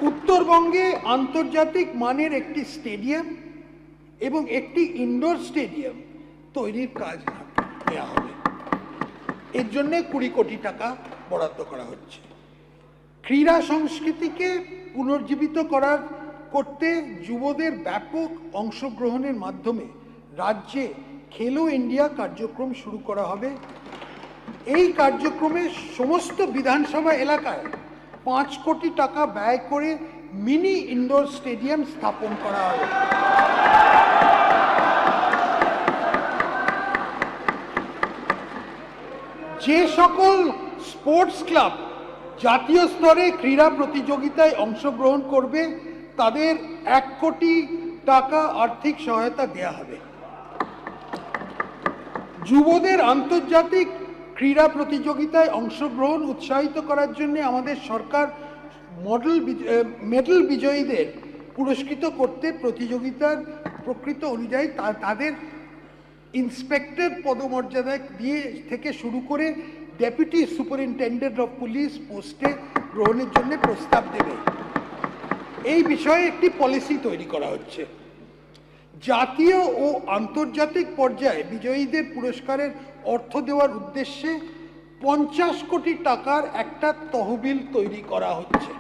উত্তরবঙ্গে আন্তর্জাতিক মানের একটি স্টেডিয়াম এবং একটি ইনডোর স্টেডিয়াম তৈরির কাজ নেওয়া হবে। এর জন্য 20 কোটি টাকা বরাদ্দ করা হচ্ছে। ক্রীড়া সংস্কৃতিকে পুনর্জীবিত করতে যুবদের ব্যাপক অংশগ্রহণের মাধ্যমে রাজ্যে খেলো ইন্ডিয়া কার্যক্রম শুরু করা হবে। এই কার্যক্রমে সমস্ত বিধানসভা এলাকায় 5 কোটি টাকা ব্যয় করে মিনি ইনডোর স্টেডিয়াম স্থাপন করা হবে। যে সকল স্পোর্টস ক্লাব জাতীয় স্তরে ক্রীড়া প্রতিযোগিতায় অংশগ্রহণ করবে তাদের 1 কোটি টাকা আর্থিক সহায়তা দেওয়া হবে। যুবদের আন্তর্জাতিক ক্রীড়া প্রতিযোগিতায় অংশগ্রহণ উৎসাহিত করার জন্য আমাদের সরকার মেডেল বিজয়ীদের পুরস্কৃত করতে প্রতিযোগিতার প্রকৃত অনুযায়ী তাদের ইন্সপেক্টর পদমর্যাদা দিয়ে থেকে শুরু করে ডেপুটি সুপারিনটেন্ডেন্ট অফ পুলিশ পোস্টে গ্রহণের জন্য প্রস্তাব দেবে। এই বিষয়ে একটি পলিসি তৈরি করা হচ্ছে। জাতীয় ও আন্তর্জাতিক পর্যায়ে বিজয়ীদের পুরস্কারের অর্থ দেওয়ার উদ্দেশ্যে 50 কোটি টাকার একটা তহবিল তৈরি করা হচ্ছে।